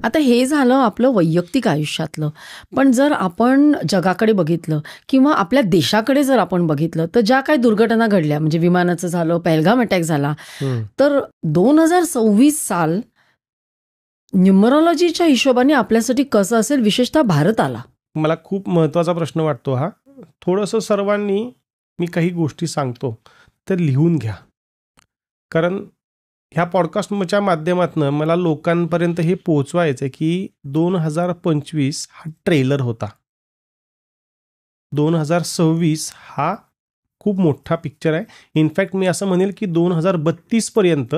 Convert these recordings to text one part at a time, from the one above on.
आता हे झालं आपलं वैयक्तिक आयुष्यातलं. पण जर आपण जगाकडे बघितलं किंवा आपल्या देशाकडे जर आपण बघितलं, तर ज्या काही दुर्घटना घडल्या, म्हणजे विमानाचं झालं, पहलगाम अटॅक झाला, तर 2026 साल न्यूमरॉलॉजीच्या हिशोबाने आपल्यासाठी कसं असेल, विशेषतः भारताला? मला खूप महत्त्वाचा प्रश्न वाटतो हा. थोडंसं सर्वांनी, मी काही गोष्टी सांगतो तर लिहून घ्या, कारण ह्या पॉडकास्टच्या माध्यमातून मला लोकांपर्यंत हे पोहोचवायचं आहे की 2025 हा ट्रेलर होता. 2026 हा खूप मोठा पिक्चर आहे. इनफॅक्ट मी असं म्हणेल की 2032 पर्यंत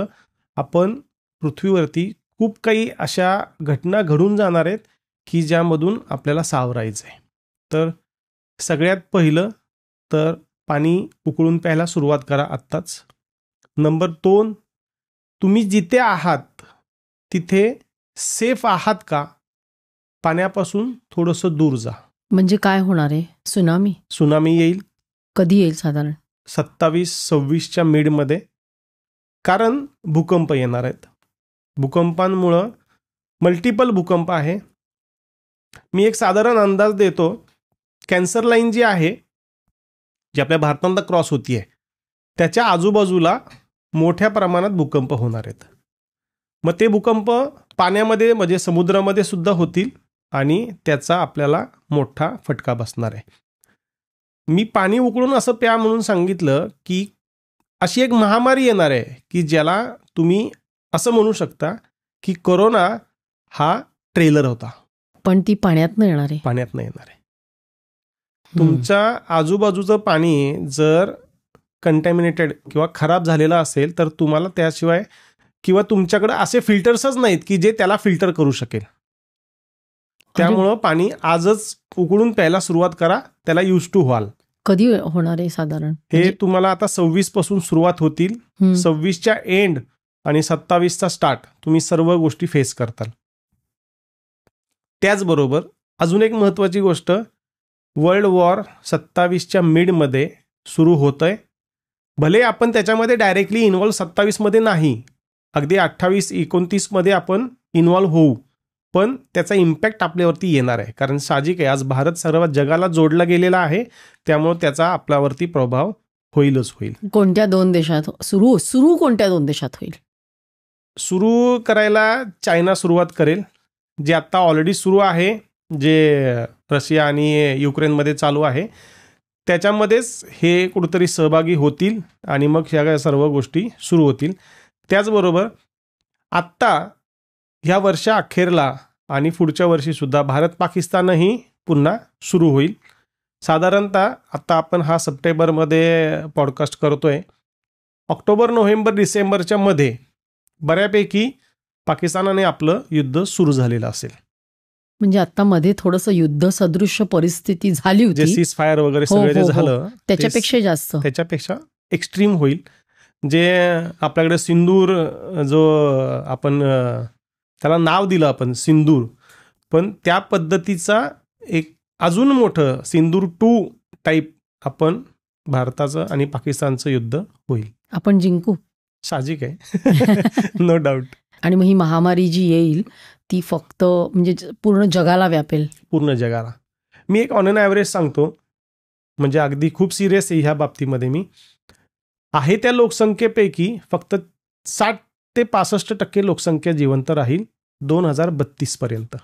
आपण पृथ्वीवरती खूप काही अशा घटना घडून जाणार आहेत की ज्यामधून आपल्याला सावरायचं आहे. तर सगळ्यात पहिलं तर पाणी उकळून प्यायला सुरुवात करा आत्ताच. नंबर 2, तुम्ही जिथे आहात तिथे सेफ आहात का? पाण्यापासून थोडंसं दूर जा. म्हणजे काय होणार आहे? सुनामी येईल. कधी येईल साधारण? 27-26च्या मिडमध्ये. कारण भूकंप येणार आहेत. भूकंपांमुळं मल्टिपल भूकंप आहे. मी एक साधारण अंदाज देतो. कॅन्सर लाईन जी आहे, जी आपल्या भारताला क्रॉस होतीये, त्याच्या आजूबाजूला मोठ्या प्रमाणात भूकंप होणार आहेत. मग ते भूकंप पाण्यामध्ये म्हणजे समुद्रामध्ये सुद्धा होतील आणि त्याचा आपल्याला मोठा फटका बसणार आहे. मी पाणी उकळून असं प्या म्हणून सांगितलं की अशी एक महामारी येणार आहे की ज्याला तुम्ही असं म्हणू शकता की कोरोना हा ट्रेलर होता. पण ती पाण्यातनं येणार आहे. पाण्यातनं येणार आहे. तुमच्या आजूबाजूचं पाणी जर कंटॅमिनेटेड किंवा खराब झालेलं असेल तर तुम्हाला त्याशिवाय किंवा तुमच्याकडे असे फिल्टर्सच नाहीत की जे त्याला फिल्टर करू शकेल. त्यामुळं पाणी आजच उकळून प्यायला सुरुवात करा. त्याला यूज टू व्हाल. कधी होणार आहे साधारण? हे तुम्हाला आता 26 पासून सुरुवात होतील. 26च्या एंड आणि 27चा स्टार्ट तुम्ही सर्व गोष्टी फेस करताल. त्याचबरोबर अजून एक महत्त्वाची गोष्ट, वर्ल्ड वॉर 27च्या मिडमध्ये सुरू होतंय. भले आपण त्याच्यामध्ये डायरेक्टली इन्व्हॉल्व 27मध्ये नाही, अगदी 28-29मध्ये आपण इन्व्हॉल्व होऊ, पण त्याचा इम्पॅक्ट आपल्यावरती येणार आहे. कारण साहजिक आहे, आज भारत सर्व जगाला जोडला गेलेला आहे, त्यामुळे त्याचा आपल्यावरती प्रभाव होईलच होईल. कोणत्या 2 देशात सुरू कोणत्या 2 देशात होईल? सुरू करायला चायना सुरुवात करेल, जे आता ऑलरेडी सुरू आहे, जे रशिया आणि युक्रेनमध्ये चालू आहे. त्याच्यामध्येच हे कुठेतरी सहभागी होतील आणि मग ह्या सर्व गोष्टी सुरू होतील. त्याचबरोबर आत्ता ह्या वर्षा अखेरला आणि पुढच्या वर्षीसुद्धा भारत पाकिस्तानही पुन्हा सुरू होईल. साधारणतः आत्ता आपण हा सप्टेंबरमध्ये पॉडकास्ट करतोय. ऑक्टोबर, नोव्हेंबर, डिसेंबरच्या मध्ये बऱ्यापैकी पाकिस्तानाने आपलं युद्ध सुरू झालेलं असेल. म्हणजे आता मध्ये थोडंसं युद्ध सदृश्य परिस्थिती झाली होती, जे सीज फायर वगैरे सगळं जे झालं त्याच्यापेक्षा जास्त, त्याच्यापेक्षा एक्स्ट्रीम होईल. जे आपल्याकडे सिंदूर, जो आपण त्याला नाव दिलं आपण सिंदूर, पण त्या पद्धतीचा एक अजून मोठं सिंदूर 2 टाईप आपण भारताचं आणि पाकिस्तानचं युद्ध होईल. आपण जिंकू, साहजिक आहे. No doubt. आणि मग ही महामारी जी येईल ती फक्त म्हणजे पूर्ण जगाला व्यापेल. पूर्ण जगाला. मी एक ऑन एन ॲव्हरेज सांगतो, म्हणजे अगदी खूप सिरियस आहे ह्या बाबतीमध्ये. मी आहे त्या लोकसंख्येपैकी फक्त 60 ते 65% लोकसंख्या जिवंत राहील 2032 पर्यंत.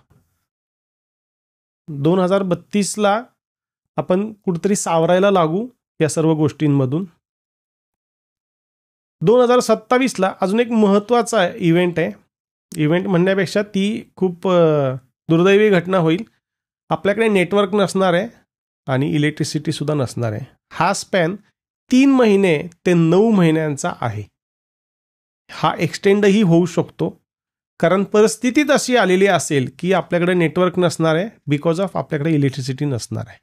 2032ला आपण कुठेतरी सावरायला लागू या सर्व गोष्टींमधून. 2027ला अजून एक महत्त्वाचा इव्हेंट आहे. इव्हेंट म्हणण्यापेक्षा ती खूप दुर्दैवी घटना होईल. आपल्याकडे नेटवर्क नसणार आहे आणि इलेक्ट्रिसिटीसुद्धा नसणार आहे. हा स्पॅन 3 महिने ते 9 महिन्यांचा आहे. हा एक्सटेंडही होऊ शकतो, कारण परिस्थितीत अशी आलेली असेल की आपल्याकडे नेटवर्क नसणार आहे बिकॉज ऑफ आपल्याकडे इलेक्ट्रिसिटी नसणार आहे.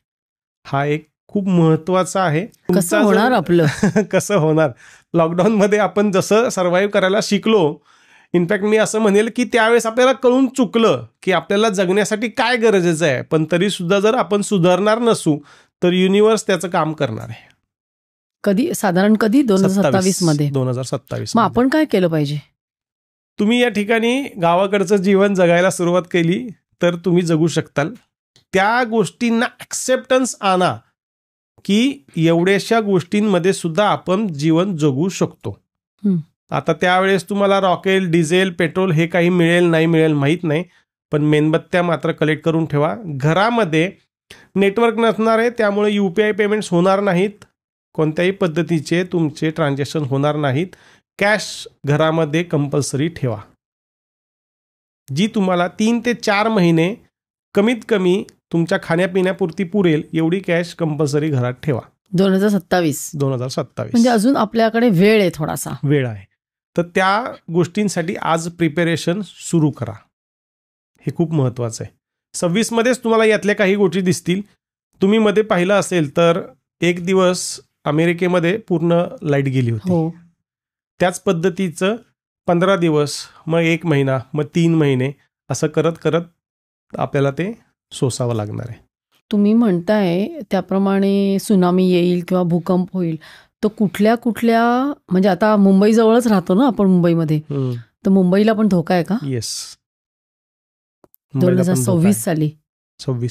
हा एक खूप महत्त्वाचा आहे. कसं होणार आपलं? कसं होणार? लॉकडाऊनमध्ये आपण जसं सर्व्हाइव्ह करायला शिकलो, इनफॅक्ट मी असं म्हणेल की त्यावेळेस आपल्याला कळून चुकलं की आपल्याला जगण्यासाठी काय गरजेचं आहे, पण तरीसुद्धा जर आपण सुधारणार नसू तर युनिव्हर्स त्याचं काम करणार आहे. कधी साधारण 2027 मध्ये? 2027. मग आपण काय केलं पाहिजे? तुम्ही या ठिकाणी गावाकडचं जीवन जगायला सुरुवात केली तर तुम्ही जगू शकताल. त्या गोष्टींना ॲक्सेप्टन्स आणा की एवढ्याशा गोष्टींमध्ये सुद्धा आपण जीवन जगू शकतो. आता त्यावेळेस तुम्हाला रॉकेल, डिझेल, पेट्रोल हे काही मिळेल नाही मिळेल माहीत नाही, पण मेणबत्त्या मात्र कलेक्ट करून ठेवा. घरामध्ये नेटवर्क नसणार आहे, त्यामुळे UPI पेमेंट्स होणार नाहीत, कोणत्याही पद्धतीचे तुमचे ट्रान्झॅक्शन होणार नाहीत. कॅश घरामध्ये कंपल्सरी ठेवा. जी तुम्हाला 3 ते 4 महिने कमीत कमी तुमच्या खाण्यापिण्यापुरती पुरेल एवढी कॅश कंपल्सरी घरात ठेवा. 2027 म्हणजे अजून आपल्याकडे वेळ आहे, थोडासा वेळ आहे. तर त्या गोष्टींसाठी आज प्रिपेरेशन सुरू करा. हे खूप महत्त्वाचं आहे. 26 मध्येच तुम्हाला यातल्या काही गोष्टी दिसतील. तुम्ही मध्ये पाहिलं असेल तर एक दिवस अमेरिकेमध्ये पूर्ण लाईट गेली होती. त्याच पद्धतीचं 15 दिवस, मग 1 महिना, मग 3 महिने असं करत करत आपल्याला ते सोसावं लागणार आहे. तुम्ही म्हणताय त्याप्रमाणे सुनामी येईल किंवा भूकंप होईल, तर कुठल्या कुठल्या, म्हणजे आता मुंबईजवळच राहतो ना आपण, मुंबईमध्ये, तर मुंबईला पण धोका आहे का? येस, 2026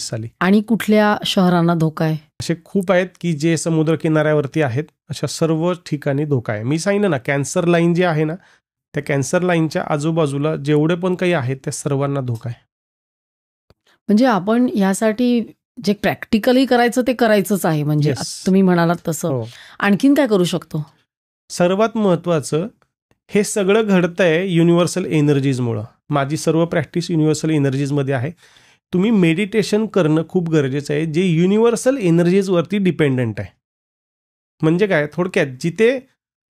साली. आणि कुठल्या शहरांना धोका आहे? असे खूप आहेत की जे समुद्र किनाऱ्यावरती आहेत, अशा सर्व ठिकाणी धोका आहे. मी सांगितलं ना, कॅन्सर लाईन जी आहे ना, त्या कॅन्सर लाईनच्या आजूबाजूला जेवढे पण काही आहेत त्या सर्वांना धोका आहे. म्हणजे आपण यासाठी जे प्रॅक्टिकली करायचं ते करायचंच आहे. म्हणजे तुम्ही म्हणालात तसं. आणखीन काय करू शकतो? सर्वात महत्त्वाचं, हे सगळं घडतंय युनिव्हर्सल एनर्जीजमुळं. माझी सर्व प्रॅक्टिस युनिव्हर्सल एनर्जीजमध्ये आहे. तुम्ही मेडिटेशन करणं खूप गरजेचं आहे, जे युनिव्हर्सल एनर्जीजवरती डिपेंडंट आहे. म्हणजे काय, थोडक्यात जिथे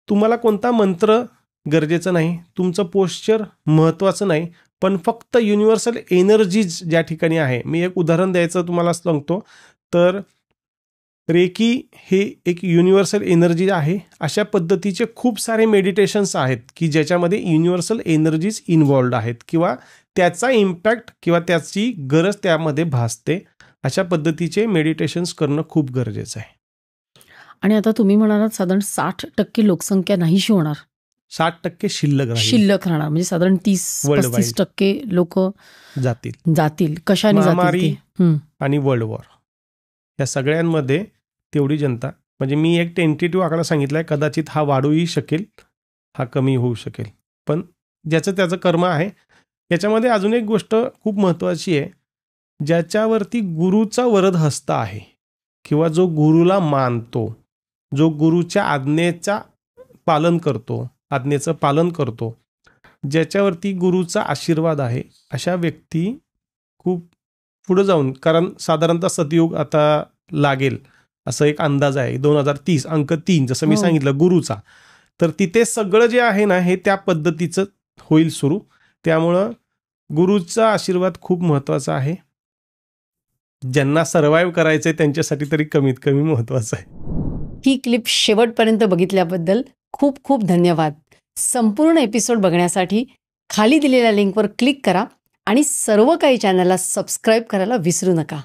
तुम्हाला कोणता मंत्र गरजेचं नाही, तुमचं पोश्चर महत्त्वाचं नाही, पण फक्त युनिव्हर्सल एनर्जीज ज्या ठिकाणी आहे. मी एक उदाहरण द्यायचं तुम्हाला सांगतो. तर रेकी हे एक युनिव्हर्सल एनर्जी आहे. अशा पद्धतीचे खूप सारे मेडिटेशन्स आहेत की ज्याच्यामध्ये युनिव्हर्सल एनर्जीज इन्व्हॉल्ड आहेत किंवा त्याचा इम्पॅक्ट किंवा त्याची गरज त्यामध्ये भासते. अशा पद्धतीचे मेडिटेशन्स करणं खूप गरजेचं आहे. आणि आता तुम्ही म्हणालात साधारण 60% लोकसंख्या नाहीशी होणार, 60% शिल्लक राहणार, म्हणजे साधारण 30-35% लोक जातील. कशाने जातील? आणि वर्ल्ड वॉर, या सगळ्यांमध्ये तेवढी जनता, म्हणजे मी एक टेंटेटिव्ह आकडा सांगितलाय, कदाचित हा वाढूही शकेल, हा कमी होऊ शकेल, पण ज्याचं त्याचं कर्म आहे. याच्यामध्ये अजून एक गोष्ट खूप महत्त्वाची आहे, ज्याच्यावरती गुरुचा वरद हस्त आहे किंवा जो गुरुला मानतो, जो गुरुच्या आज्ञेचं पालन करतो, ज्याच्यावरती गुरुचा आशीर्वाद आहे, अशा व्यक्ती खूप पुढे जाऊन, कारण साधारणतः सतयुग आता लागेल असं एक अंदाज आहे, 2030 अंक 3 जसं मी सांगितलं गुरुचा, तर तिथे सगळं जे आहे ना हे त्या पद्धतीचं होईल सुरू. त्यामुळं गुरुचा आशीर्वाद खूप महत्त्वाचा आहे. ज्यांना सर्व्हाइव्ह करायचंय त्यांच्यासाठी तरी कमीत कमी महत्त्वाचं आहे. ही क्लिप शेवटपर्यंत बघितल्याबद्दल खूप खूप धन्यवाद. संपूर्ण एपिसोड बघण्यासाठी खाली दिलेल्या लिंकवर क्लिक करा आणि सर्व काही चॅनलला सबस्क्राईब करायला विसरू नका.